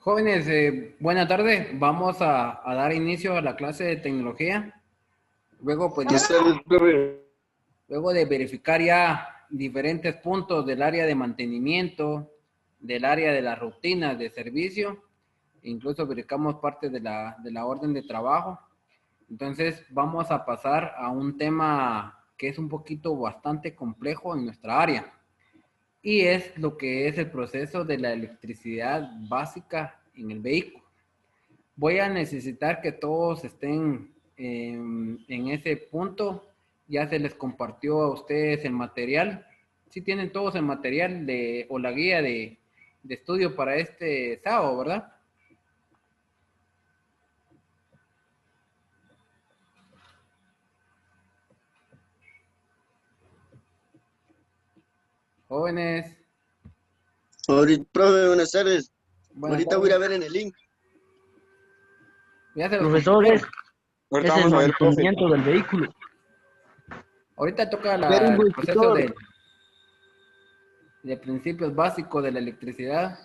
Jóvenes, buena tarde. Vamos a dar inicio a la clase de tecnología. Luego, pues ya, Buenas tardes, profe. luego de verificar ya diferentes puntos del área de mantenimiento, del área de las rutinas de servicio, incluso verificamos parte de la orden de trabajo. Entonces, vamos a pasar a un tema que es un poquito bastante complejo en nuestra área. Y es lo que es el proceso de la electricidad básica en el vehículo. Voy a necesitar que todos estén en ese punto. Ya se les compartió a ustedes el material. Sí tienen todos el material o la guía de estudio para este sábado, ¿verdad? Jóvenes, Ahorita, profe, buenas tardes. buenas Ahorita voy a ir tardes. a ver en el link. Ya se los Profesor, compartieron. Ahorita es el vamos a ver, profe. mantenimiento del vehículo. Ahorita toca Ver un el proceso tutor. de principios básicos de la electricidad.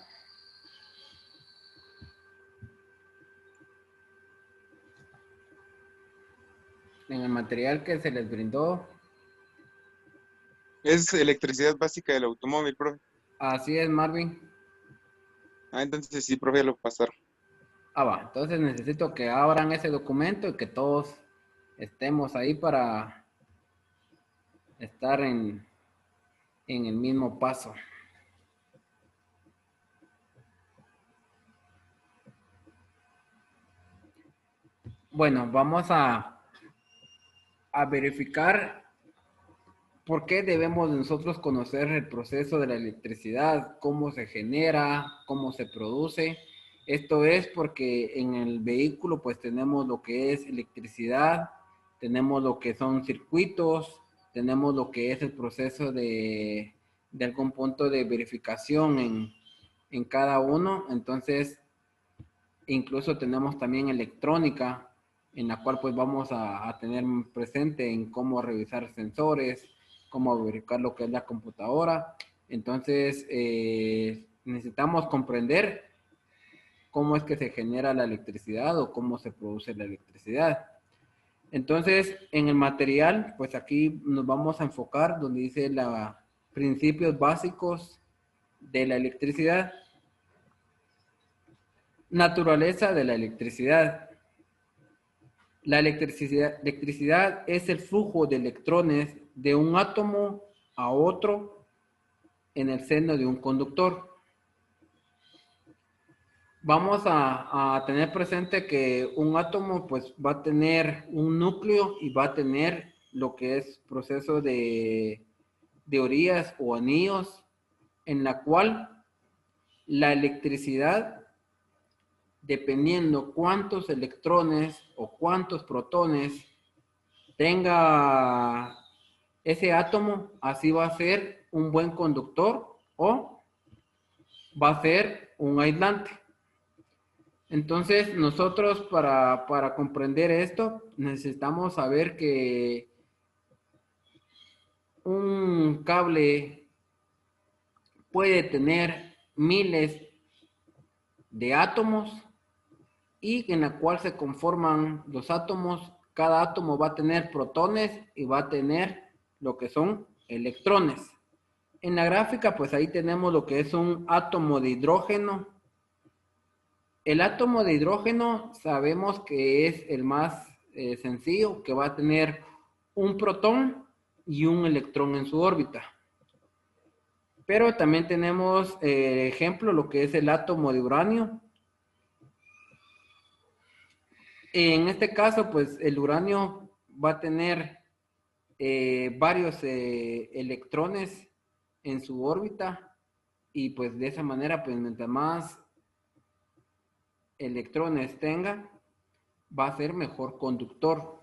En el material que se les brindó. Es electricidad básica del automóvil, profe. Así es, Marvin. Entonces sí, profe, lo pasaron. Va. Entonces necesito que abran ese documento y que todos estemos ahí para estar en el mismo paso. Bueno, vamos a verificar por qué debemos nosotros conocer el proceso de la electricidad, cómo se genera, cómo se produce. Esto es porque en el vehículo pues tenemos lo que es electricidad, tenemos lo que son circuitos, tenemos lo que es el proceso de algún punto de verificación en cada uno. Entonces, incluso tenemos también electrónica, en la cual pues vamos a tener presente en cómo revisar sensores, cómo verificar lo que es la computadora. Entonces, necesitamos comprender cómo es que se genera la electricidad o cómo se produce la electricidad. Entonces, en el material, pues aquí nos vamos a enfocar donde dice los principios básicos de la electricidad. Naturaleza de la electricidad. La electricidad es el flujo de electrones de un átomo a otro en el seno de un conductor. Vamos a tener presente que un átomo pues va a tener un núcleo y va a tener lo que es proceso de orillas o anillos, en la cual la electricidad, dependiendo cuántos electrones o cuántos protones tenga ese átomo, así va a ser un buen conductor o va a ser un aislante. Entonces, nosotros para comprender esto, necesitamos saber que un cable puede tener miles de átomos y en la cual se conforman los átomos. Cada átomo va a tener protones y va a tener lo que son electrones. En la gráfica, pues ahí tenemos lo que es un átomo de hidrógeno. El átomo de hidrógeno sabemos que es el más sencillo, que va a tener un protón y un electrón en su órbita. Pero también tenemos ejemplo lo que es el átomo de uranio. En este caso, pues el uranio va a tener varios electrones en su órbita y pues de esa manera, pues mientras más electrones tenga, va a ser mejor conductor,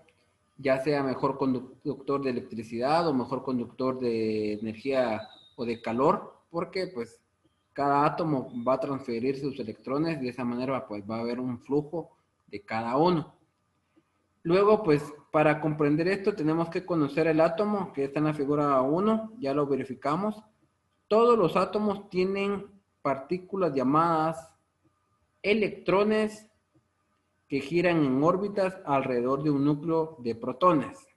ya sea mejor conductor de electricidad o mejor conductor de energía o de calor, porque pues cada átomo va a transferir sus electrones, de esa manera pues va a haber un flujo de cada uno. Luego, pues, para comprender esto tenemos que conocer el átomo, que está en la figura 1, ya lo verificamos. Todos los átomos tienen partículas llamadas electrones que giran en órbitas alrededor de un núcleo de protones.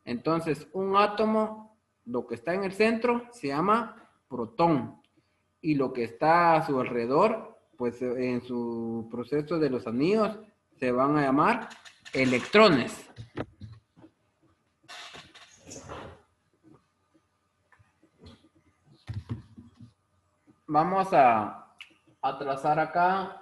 Entonces, un átomo, lo que está en el centro, se llama protón. Y lo que está a su alrededor, pues en su proceso de los anillos, se van a llamar electrones. Vamos a trazar acá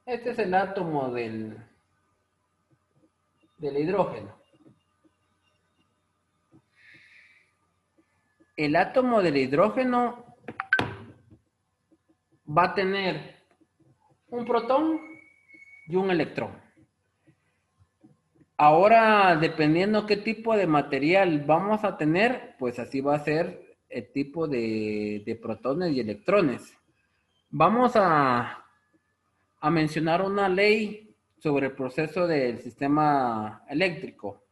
este es el átomo del hidrógeno. El átomo del hidrógeno va a tener un protón y un electrón. Ahora, dependiendo qué tipo de material vamos a tener, pues así va a ser el tipo de protones y electrones. Vamos a mencionar una ley sobre el proceso del sistema eléctrico.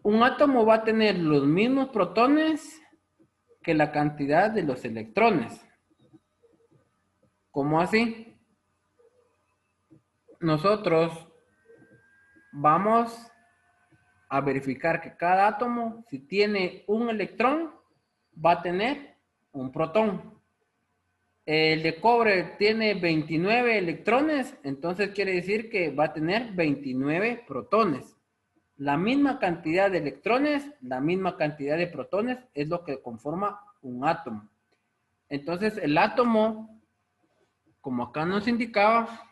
Un átomo va a tener los mismos protones que la cantidad de los electrones. ¿Cómo así? Nosotros vamos a verificar que cada átomo, si tiene un electrón, va a tener un protón. El de cobre tiene 29 electrones, entonces quiere decir que va a tener 29 protones. La misma cantidad de electrones, la misma cantidad de protones es lo que conforma un átomo. Entonces el átomo, como acá nos indicaba,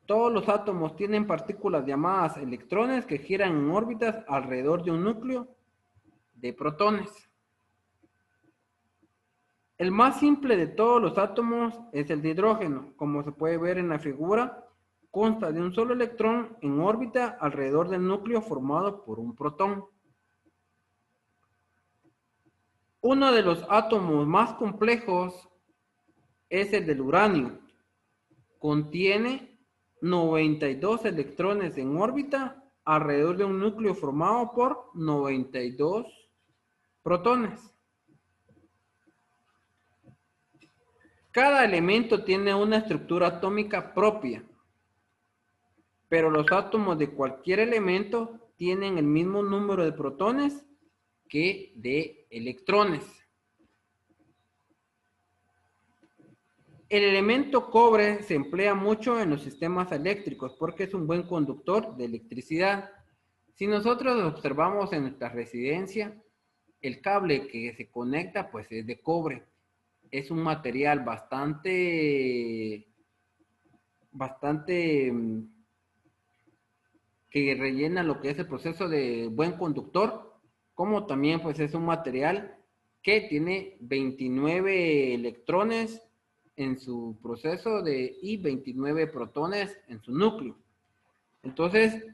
todos los átomos tienen partículas llamadas electrones que giran en órbitas alrededor de un núcleo de protones. El más simple de todos los átomos es el de hidrógeno. Como se puede ver en la figura, consta de un solo electrón en órbita alrededor del núcleo formado por un protón. Uno de los átomos más complejos es el del uranio. Contiene 92 electrones en órbita alrededor de un núcleo formado por 92 protones. Cada elemento tiene una estructura atómica propia, pero los átomos de cualquier elemento tienen el mismo número de protones que de electrones. El elemento cobre se emplea mucho en los sistemas eléctricos porque es un buen conductor de electricidad. Si nosotros observamos en nuestra residencia, el cable que se conecta pues es de cobre. Es un material bastante que rellena lo que es el proceso de buen conductor, como también pues es un material que tiene 29 electrones en su proceso y 29 protones en su núcleo. Entonces,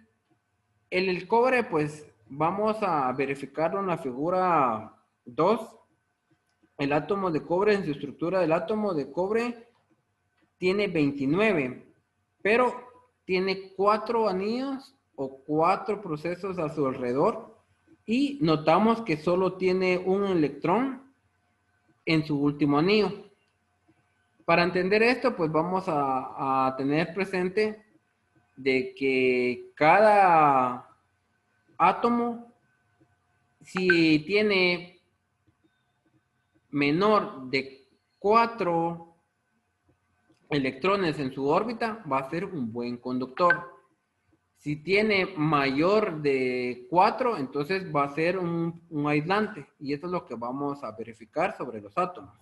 el cobre pues vamos a verificarlo en la figura 2. El átomo de cobre, en su estructura del átomo de cobre, tiene 29, pero tiene 4 anillos o 4 procesos a su alrededor y notamos que solo tiene un electrón en su último anillo. Para entender esto, pues vamos a tener presente de que cada átomo, si tiene menor de 4 electrones en su órbita, va a ser un buen conductor. Si tiene mayor de 4, entonces va a ser un aislante. Y eso es lo que vamos a verificar sobre los átomos.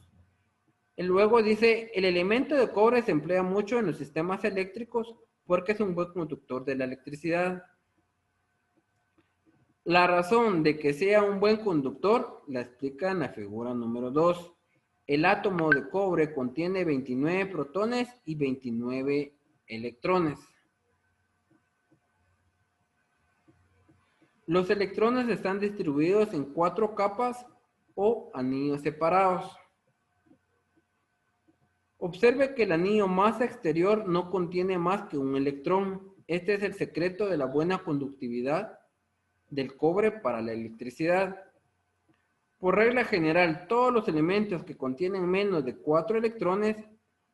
Y luego dice, el elemento de cobre se emplea mucho en los sistemas eléctricos porque es un buen conductor de la electricidad. La razón de que sea un buen conductor la explica en la figura número 2. El átomo de cobre contiene 29 protones y 29 electrones. Los electrones están distribuidos en 4 capas o anillos separados. Observe que el anillo más exterior no contiene más que un electrón. Este es el secreto de la buena conductividad del cobre para la electricidad. Por regla general, todos los elementos que contienen menos de 4 electrones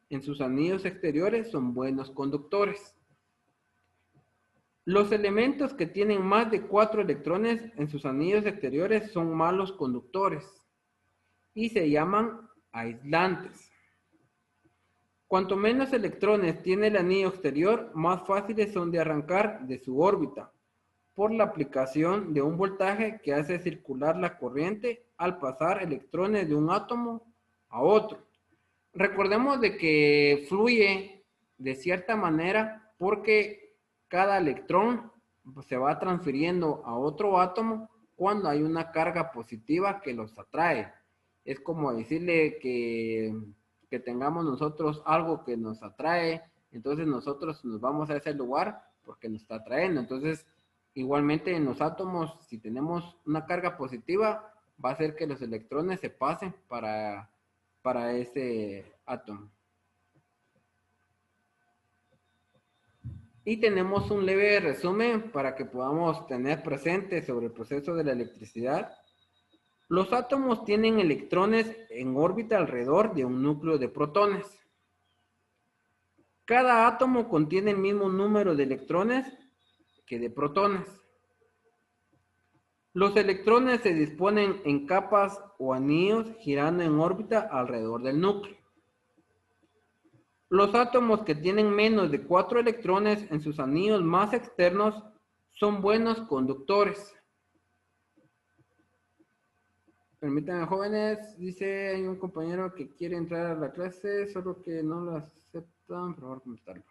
en sus anillos exteriores son buenos conductores. Los elementos que tienen más de 4 electrones en sus anillos exteriores son malos conductores y se llaman aislantes. Cuanto menos electrones tiene el anillo exterior, más fáciles son de arrancar de su órbita, por la aplicación de un voltaje que hace circular la corriente al pasar electrones de un átomo a otro. Recordemos de que fluye de cierta manera porque cada electrón se va transfiriendo a otro átomo cuando hay una carga positiva que los atrae. Es como decirle que tengamos nosotros algo que nos atrae, entonces nosotros nos vamos a ese lugar porque nos está atrayendo. Entonces, igualmente en los átomos, si tenemos una carga positiva, va a hacer que los electrones se pasen para ese átomo. Y tenemos un leve resumen para que podamos tener presente sobre el proceso de la electricidad. Los átomos tienen electrones en órbita alrededor de un núcleo de protones. Cada átomo contiene el mismo número de electrones que de protones. Los electrones se disponen en capas o anillos girando en órbita alrededor del núcleo. Los átomos que tienen menos de 4 electrones en sus anillos más externos son buenos conductores. Permítanme, jóvenes, dice, hay un compañero que quiere entrar a la clase, solo que no lo aceptan, por favor, comentarlo.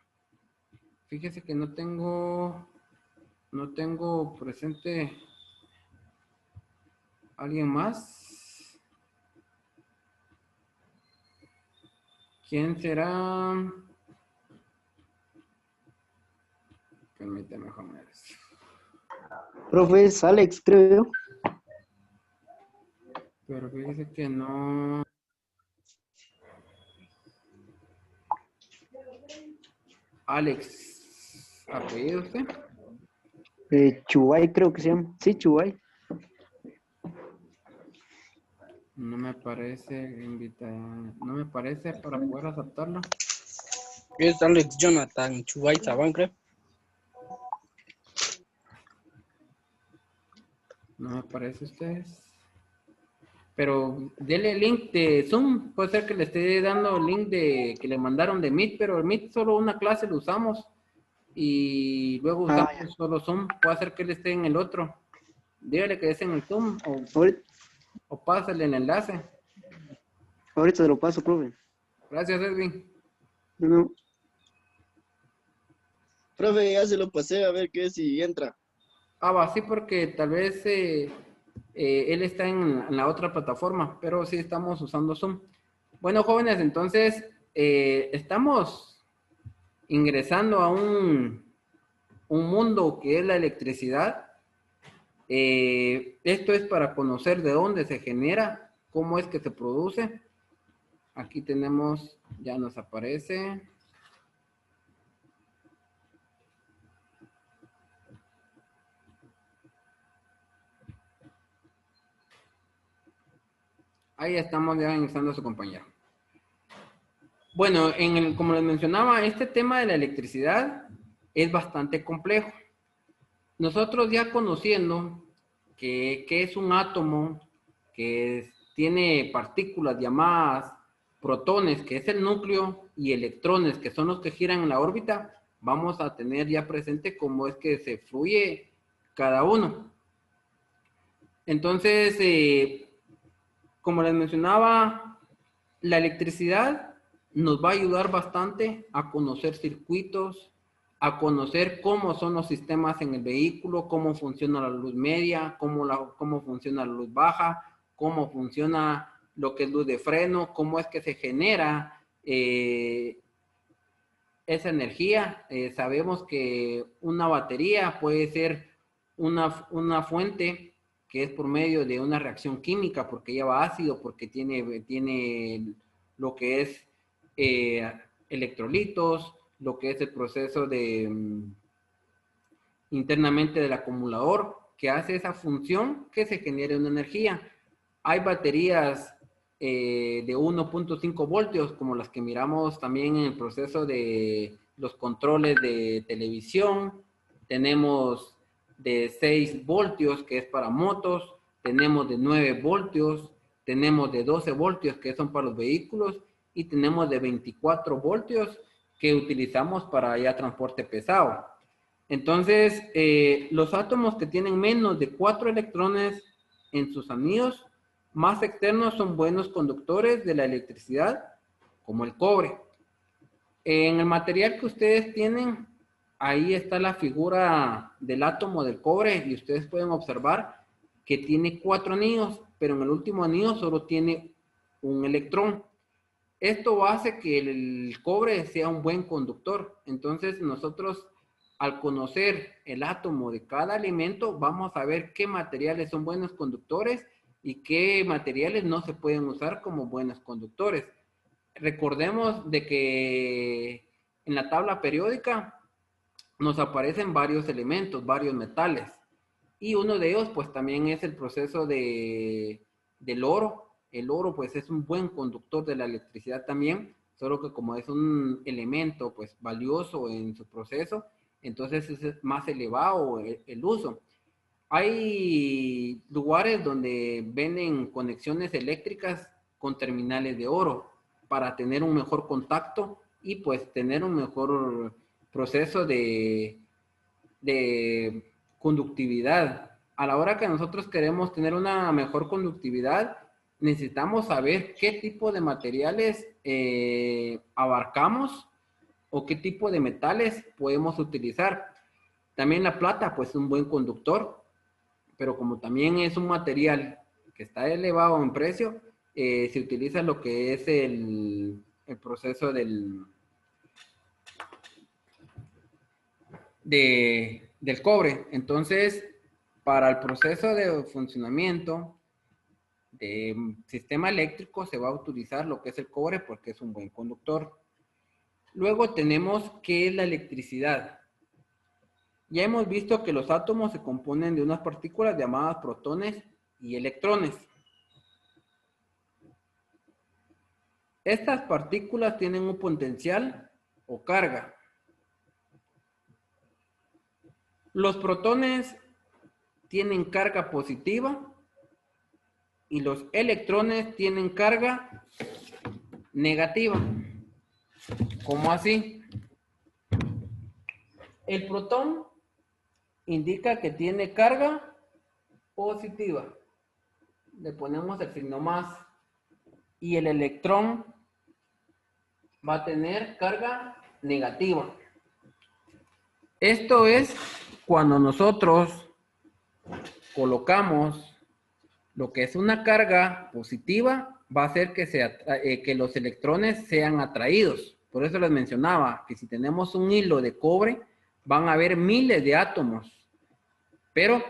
Fíjese que no tengo presente alguien más. ¿Quién será? Permítame, jóvenes. Profe, es Alex, creo. Pero fíjese que no. Alex, ¿apellido usted? Chubay creo que se llama. Sí, Chubay. No me parece no me parece para poder aceptarlo. Es Alex Jonathan Chubay Sabán, creo. No me parece ustedes. Pero dele el link de Zoom. Puede ser que le esté dando el link que le mandaron de Meet, pero el Meet solo una clase lo usamos. Y luego usamos solo Zoom. Puede ser que él esté en el otro. Dígale que es en el Zoom o pásale el enlace. Ahorita se lo paso, profe. Gracias, Edwin. No. Profe, ya se lo pasé a ver qué si entra. Va, sí, porque tal vez él está en la otra plataforma, pero sí estamos usando Zoom. Bueno, jóvenes, entonces estamos ingresando a un mundo que es la electricidad. Esto es para conocer de dónde se genera, cómo es que se produce. Aquí tenemos, ya nos aparece. Ahí estamos ya ingresando a su compañero. Bueno, como les mencionaba, este tema de la electricidad es bastante complejo. Nosotros ya conociendo que es un átomo que tiene partículas llamadas protones, que es el núcleo, y electrones, que son los que giran en la órbita, vamos a tener ya presente cómo es que se fluye cada uno. Entonces, como les mencionaba, la electricidad nos va a ayudar bastante a conocer circuitos, a conocer cómo son los sistemas en el vehículo, cómo funciona la luz media, cómo funciona la luz baja, cómo funciona lo que es luz de freno, cómo es que se genera esa energía. Sabemos que una batería puede ser una fuente que es por medio de una reacción química, porque lleva ácido, porque tiene lo que es electrolitos, lo que es el proceso de internamente del acumulador, que hace esa función que se genere una energía. Hay baterías de 1.5 voltios, como las que miramos también en el proceso de los controles de televisión. Tenemos de 6 voltios, que es para motos. Tenemos de 9 voltios. Tenemos de 12 voltios, que son para los vehículos. Y tenemos de 24 voltios, que utilizamos para ya transporte pesado. Entonces, los átomos que tienen menos de 4 electrones en sus anillos más externos son buenos conductores de la electricidad, como el cobre. En el material que ustedes tienen, ahí está la figura del átomo del cobre y ustedes pueden observar que tiene 4 anillos, pero en el último anillo solo tiene un electrón. Esto hace que el cobre sea un buen conductor. Entonces, nosotros, al conocer el átomo de cada elemento, vamos a ver qué materiales son buenos conductores y qué materiales no se pueden usar como buenos conductores. Recordemos de que en la tabla periódica nos aparecen varios elementos, varios metales. Y uno de ellos, pues, también es el proceso del oro. El oro, pues, es un buen conductor de la electricidad también, solo que como es un elemento, pues, valioso en su proceso, entonces es más elevado el uso. Hay lugares donde venden conexiones eléctricas con terminales de oro para tener un mejor contacto y pues tener un mejor proceso de conductividad. A la hora que nosotros queremos tener una mejor conductividad, necesitamos saber qué tipo de materiales abarcamos o qué tipo de metales podemos utilizar. También la plata, pues, es un buen conductor, pero como también es un material que está elevado en precio, se utiliza lo que es el proceso del cobre. Entonces, para el proceso de funcionamiento de sistema eléctrico se va a utilizar lo que es el cobre porque es un buen conductor. Luego tenemos qué es la electricidad. Ya hemos visto que los átomos se componen de unas partículas llamadas protones y electrones. Estas partículas tienen un potencial o carga. Los protones tienen carga positiva y los electrones tienen carga negativa. ¿Cómo así? El protón indica que tiene carga positiva. Le ponemos el signo más. Y el electrón va a tener carga negativa. Esto es cuando nosotros colocamos lo que es una carga positiva, va a hacer que los electrones sean atraídos. Por eso les mencionaba que si tenemos un hilo de cobre, van a haber miles de átomos. Pero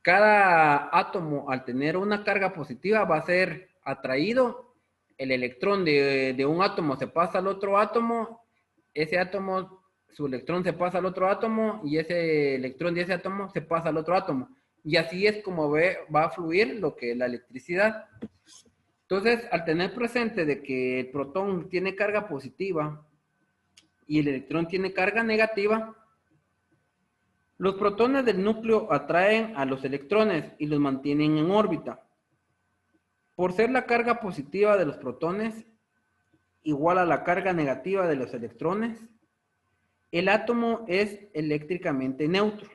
cada átomo, al tener una carga positiva, va a ser atraído. El electrón de un átomo se pasa al otro átomo, ese átomo, su electrón se pasa al otro átomo y ese electrón de ese átomo se pasa al otro átomo. Y así es como va a fluir lo que es la electricidad. Entonces, al tener presente de que el protón tiene carga positiva y el electrón tiene carga negativa, los protones del núcleo atraen a los electrones y los mantienen en órbita. Por ser la carga positiva de los protones igual a la carga negativa de los electrones, el átomo es eléctricamente neutro.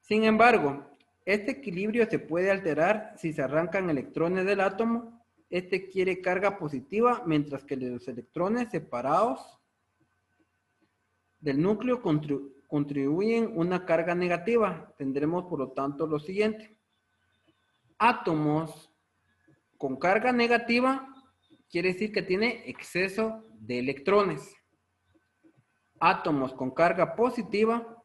Sin embargo, este equilibrio se puede alterar si se arrancan electrones del átomo. Este quiere carga positiva, mientras que los electrones separados del núcleo contribuyen una carga negativa. Tendremos, por lo tanto, lo siguiente. Átomos con carga negativa quiere decir que tiene exceso de electrones. Átomos con carga positiva,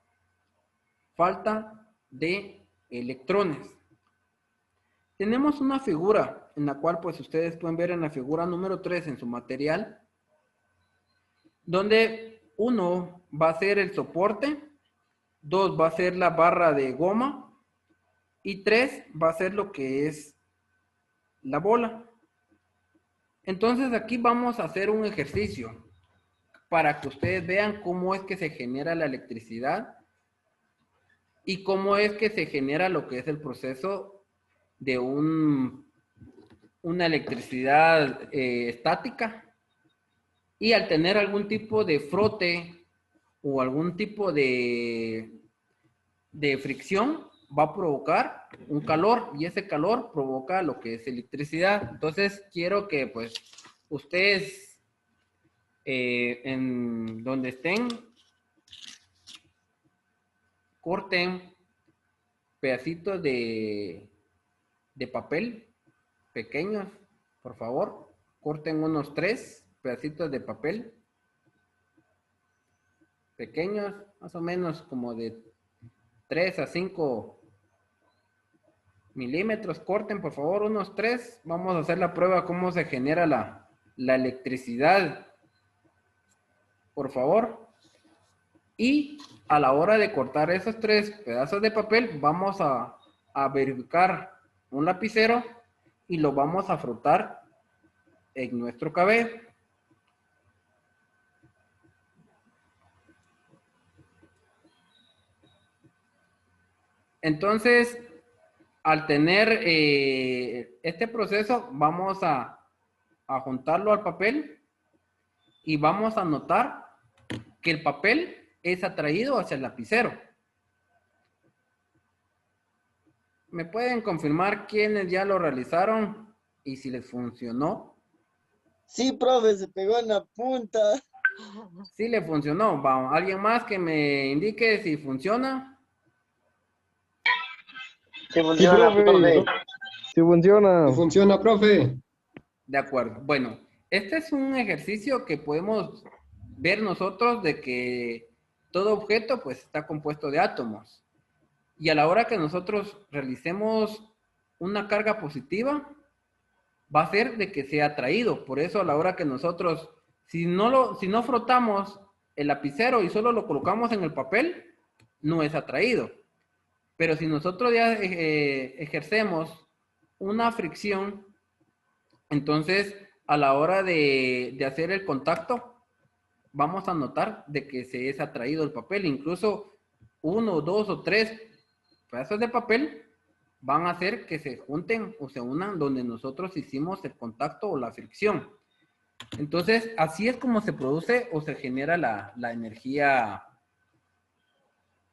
falta de electrones. Tenemos una figura en la cual pues ustedes pueden ver en la figura número 3 en su material, donde 1 va a ser el soporte, 2 va a ser la barra de goma y 3 va a ser lo que es la bola. Entonces aquí vamos a hacer un ejercicio para que ustedes vean cómo es que se genera la electricidad y cómo es que se genera lo que es el proceso de una electricidad estática. Y al tener algún tipo de frote o algún tipo de fricción, va a provocar un calor y ese calor provoca lo que es electricidad. Entonces quiero que pues ustedes en donde estén corten pedacitos de papel pequeños, por favor. Corten unos 3 pedacitos de papel pequeños, más o menos como de 3 a 5 milímetros. Corten, por favor, unos 3. Vamos a hacer la prueba cómo se genera la electricidad, por favor. Y a la hora de cortar esos 3 pedazos de papel, vamos a verificar un lapicero y lo vamos a frotar en nuestro cabello. Entonces, al tener este proceso, vamos a juntarlo al papel y vamos a notar que el papel es atraído hacia el lapicero. ¿Me pueden confirmar quiénes ya lo realizaron y si les funcionó? Sí, profe, se pegó en la punta. Sí le funcionó. Vamos, ¿alguien más que me indique si funciona? Se funciona, profe. Sí funciona. Funciona, profe. De acuerdo. Bueno, este es un ejercicio que podemos ver nosotros de que todo objeto pues está compuesto de átomos. Y a la hora que nosotros realicemos una carga positiva, va a ser de que sea atraído. Por eso a la hora que nosotros, si no frotamos el lapicero y solo lo colocamos en el papel, no es atraído. Pero si nosotros ya ejercemos una fricción, entonces a la hora de hacer el contacto, vamos a notar de que se es atraído el papel. Incluso 1, 2 o 3 pedazos de papel van a hacer que se junten o se unan donde nosotros hicimos el contacto o la fricción. Entonces, así es como se produce o se genera la energía.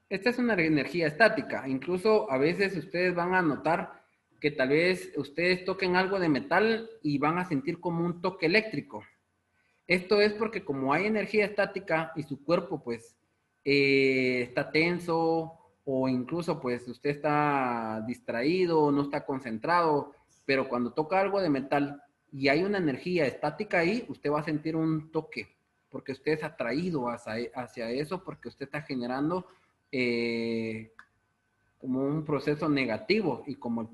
Esta es una energía estática. Incluso a veces ustedes van a notar que tal vez ustedes toquen algo de metal y van a sentir como un toque eléctrico. Esto es porque como hay energía estática y su cuerpo pues está tenso o incluso pues usted está distraído, no está concentrado, pero cuando toca algo de metal y hay una energía estática ahí, usted va a sentir un toque porque usted es atraído hacia eso porque usted está generando como un proceso negativo y como el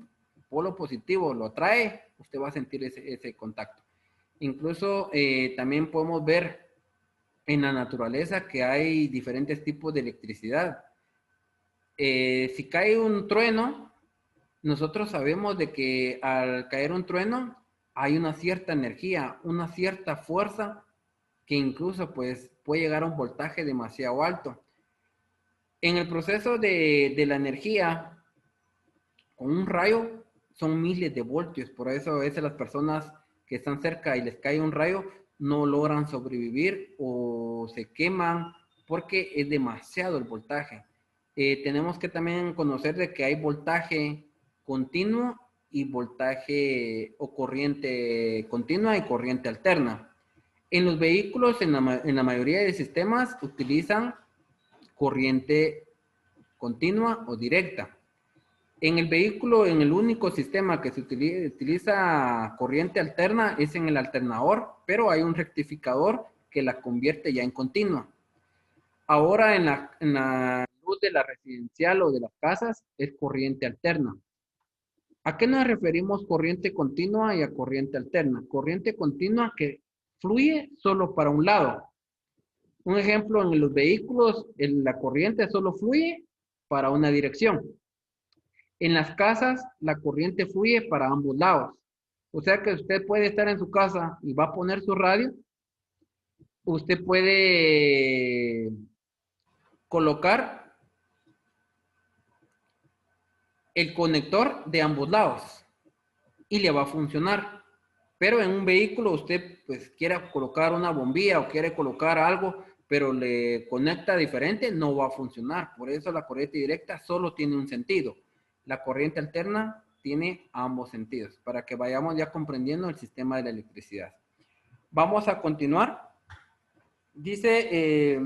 polo positivo lo atrae, usted va a sentir ese contacto. Incluso también podemos ver en la naturaleza que hay diferentes tipos de electricidad. Si cae un trueno, nosotros sabemos de que al caer un trueno hay una cierta energía, una cierta fuerza que incluso pues puede llegar a un voltaje demasiado alto. En el proceso de la energía, con un rayo son miles de voltios, por eso a veces las personas que están cerca y les cae un rayo no logran sobrevivir o se queman porque es demasiado el voltaje. Tenemos que también conocer de que hay voltaje continuo y voltaje o corriente continua y corriente alterna. En los vehículos, en la mayoría de sistemas, utilizan corriente continua o directa. En el vehículo, en el único sistema que se utiliza corriente alterna es en el alternador, pero hay un rectificador que la convierte ya en continua. Ahora en la luz de la residencial o de las casas es corriente alterna. ¿A qué nos referimos corriente continua y a corriente alterna? Corriente continua que fluye solo para un lado. Un ejemplo, en los vehículos, la corriente solo fluye para una dirección. En las casas, la corriente fluye para ambos lados. O sea que usted puede estar en su casa y va a poner su radio. Usted puede colocar el conector de ambos lados y le va a funcionar. Pero en un vehículo usted pues quiera colocar una bombilla o quiere colocar algo, pero le conecta diferente, no va a funcionar. Por eso la corriente directa solo tiene un sentido. La corriente alterna tiene ambos sentidos, para que vayamos ya comprendiendo el sistema de la electricidad. Vamos a continuar. Dice,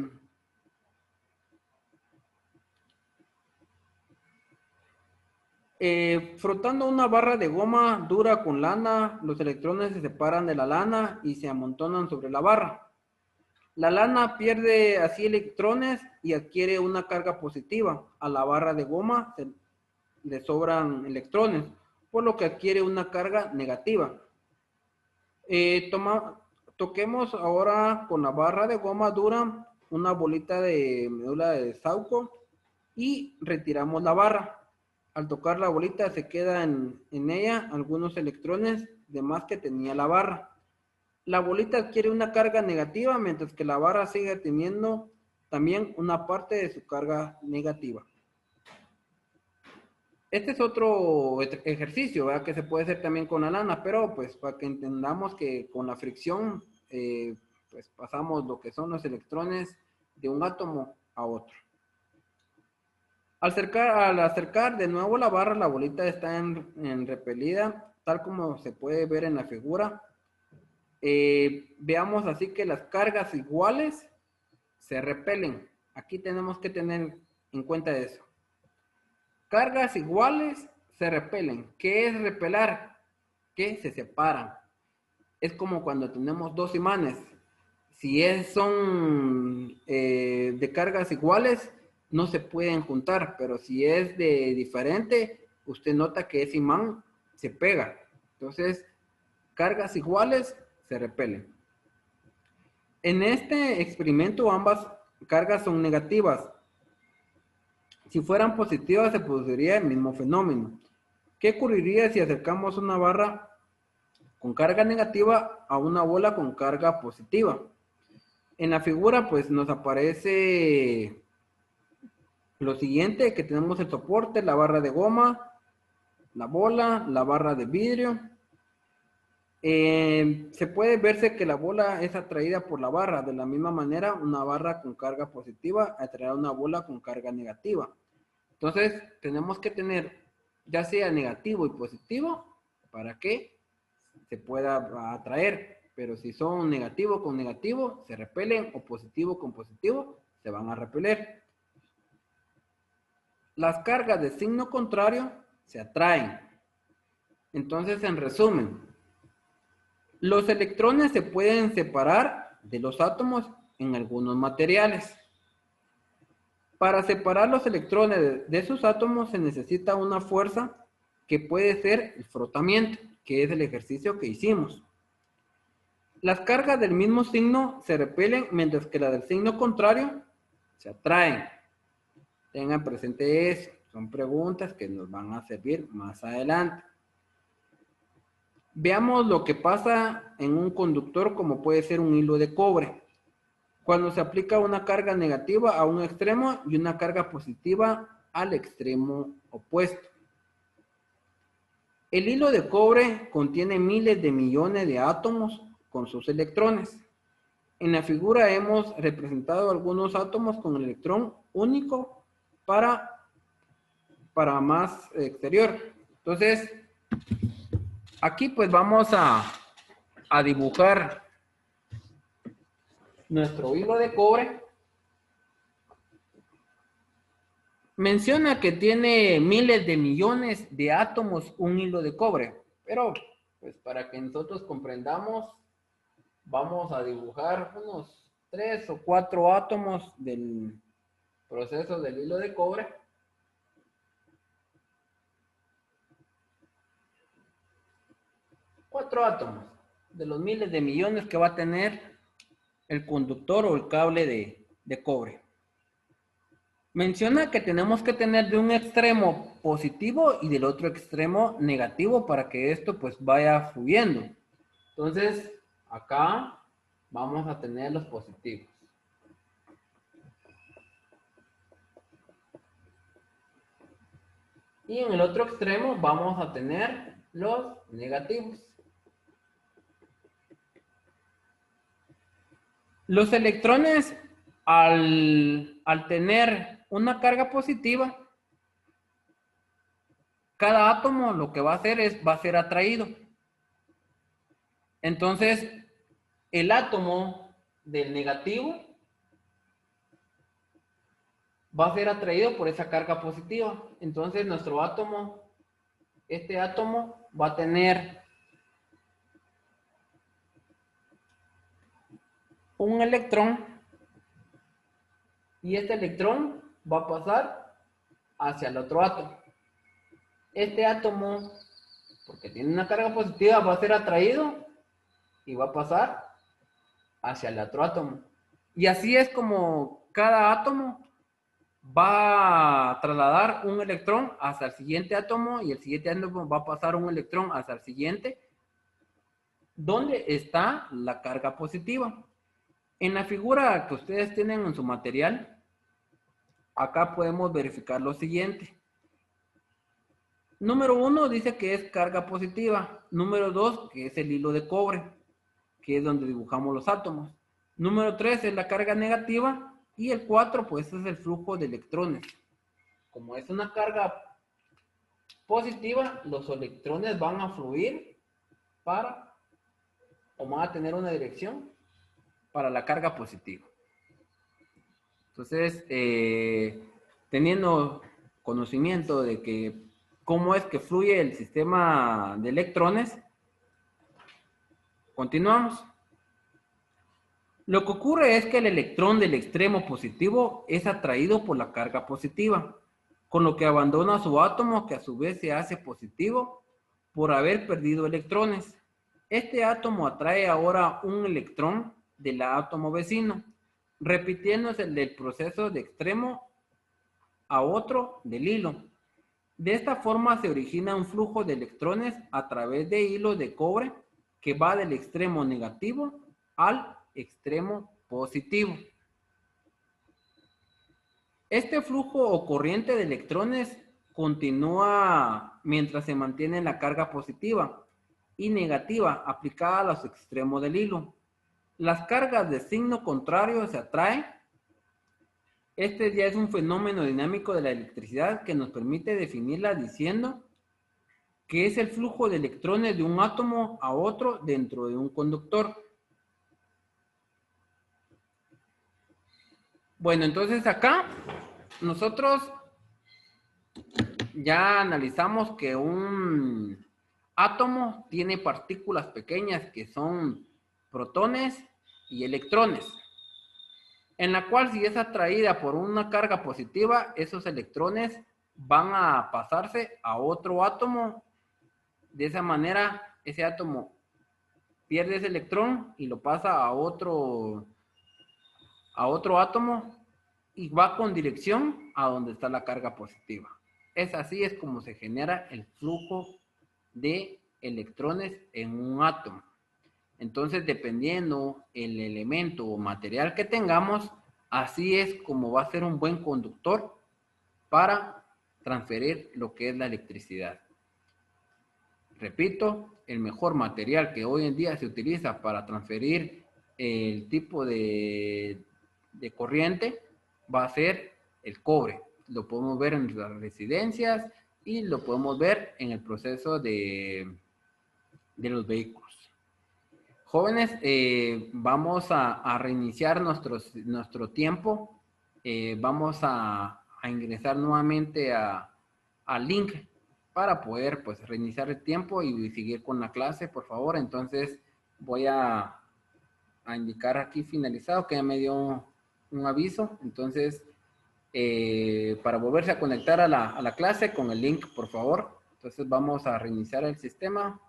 frotando una barra de goma dura con lana, los electrones se separan de la lana y se amontonan sobre la barra. La lana pierde así electrones y adquiere una carga positiva. A la barra de goma le sobran electrones, por lo que adquiere una carga negativa. Toquemos ahora con la barra de goma dura una bolita de médula de Sauco y retiramos la barra. Al tocar la bolita se queda en ella algunos electrones de más que tenía la barra. La bolita adquiere una carga negativa, mientras que la barra sigue teniendo también una parte de su carga negativa. Este es otro ejercicio, ¿verdad? Que se puede hacer también con la lana, pero pues para que entendamos que con la fricción pues pasamos lo que son los electrones de un átomo a otro. Al acercar de nuevo la barra, la bolita está en repelida, tal como se puede ver en la figura. Veamos así que las cargas iguales se repelen. Aquí tenemos que tener en cuenta eso. Cargas iguales se repelen. ¿Qué es repelar? Que se separan. Es como cuando tenemos dos imanes. Si son de cargas iguales, no se pueden juntar, pero si es de diferente, usted nota que ese imán se pega. Entonces, cargas iguales se repelen. En este experimento ambas cargas son negativas. Si fueran positivas se produciría el mismo fenómeno. ¿Qué ocurriría si acercamos una barra con carga negativa a una bola con carga positiva? En la figura pues nos aparece lo siguiente, que tenemos el soporte, la barra de goma, la bola, la barra de vidrio. Se puede verse que la bola es atraída por la barra. De la misma manera, una barra con carga positiva atraerá una bola con carga negativa. Entonces, tenemos que tener ya sea negativo y positivo para que se pueda atraer. Pero si son negativo con negativo, se repelen, o positivo con positivo, se van a repeler. Las cargas de signo contrario se atraen. Entonces, en resumen, los electrones se pueden separar de los átomos en algunos materiales. Para separar los electrones de sus átomos se necesita una fuerza que puede ser el frotamiento, que es el ejercicio que hicimos. Las cargas del mismo signo se repelen, mientras que las del signo contrario se atraen. Tengan presente eso. Son preguntas que nos van a servir más adelante. Veamos lo que pasa en un conductor, como puede ser un hilo de cobre. Cuando se aplica una carga negativa a un extremo y una carga positiva al extremo opuesto. El hilo de cobre contiene miles de millones de átomos con sus electrones. En la figura hemos representado algunos átomos con electrón único para más exterior. Entonces, aquí pues vamos a dibujar nuestro hilo de cobre. Menciona que tiene miles de millones de átomos un hilo de cobre, pero pues para que nosotros comprendamos, vamos a dibujar unos 3 o 4 átomos proceso del hilo de cobre. Cuatro átomos de los miles de millones que va a tener el conductor o el cable de cobre. Menciona que tenemos que tener de un extremo positivo y del otro extremo negativo para que esto pues vaya fluyendo. Entonces, acá vamos a tener los positivos. Y en el otro extremo vamos a tener los negativos. Los electrones, al tener una carga positiva, cada átomo lo que va a hacer va a ser atraído. Entonces, el átomo del negativo va a ser atraído por esa carga positiva. Entonces, nuestro átomo, este átomo va a tener un electrón y este electrón va a pasar hacia el otro átomo. Este átomo, porque tiene una carga positiva, va a ser atraído y va a pasar hacia el otro átomo. Y así es como cada átomo va a trasladar un electrón hacia el siguiente átomo y el siguiente átomo va a pasar un electrón hacia el siguiente, donde está la carga positiva. En la figura que ustedes tienen en su material, acá podemos verificar lo siguiente. Número 1 dice que es carga positiva. Número 2, que es el hilo de cobre, que es donde dibujamos los átomos. Número 3 es la carga negativa. Y el 4, pues es el flujo de electrones. Como es una carga positiva, los electrones van a fluir o van a tener una dirección para la carga positiva. Entonces, teniendo conocimiento de que cómo es que fluye el sistema de electrones, continuamos. Lo que ocurre es que el electrón del extremo positivo es atraído por la carga positiva, con lo que abandona su átomo, que a su vez se hace positivo por haber perdido electrones. Este átomo atrae ahora un electrón del átomo vecino, repitiéndose el proceso de extremo a otro del hilo. De esta forma se origina un flujo de electrones a través de hilos de cobre que va del extremo negativo al extremo positivo. Este flujo o corriente de electrones continúa mientras se mantiene la carga positiva y negativa aplicada a los extremos del hilo. Las cargas de signo contrario se atraen. Este ya es un fenómeno dinámico de la electricidad que nos permite definirla diciendo que es el flujo de electrones de un átomo a otro dentro de un conductor. Bueno, entonces acá nosotros ya analizamos que un átomo tiene partículas pequeñas que son protones y electrones, en la cual si es atraída por una carga positiva, esos electrones van a pasarse a otro átomo. De esa manera, ese átomo pierde ese electrón y lo pasa a otro átomo y va con dirección a donde está la carga positiva. Así es como se genera el flujo de electrones en un átomo. Entonces, dependiendo el elemento o material que tengamos, así es como va a ser un buen conductor para transferir lo que es la electricidad. Repito, el mejor material que hoy en día se utiliza para transferir el tipo de corriente va a ser el cobre. Lo podemos ver en las residencias y lo podemos ver en el proceso de los vehículos. Jóvenes, vamos a reiniciar nuestro tiempo. Vamos a ingresar nuevamente al link para poder pues reiniciar el tiempo y seguir con la clase, por favor. Entonces voy a indicar aquí finalizado, que ya me dio un aviso. Entonces para volverse a conectar a la clase con el link, por favor. Entonces vamos a reiniciar el sistema.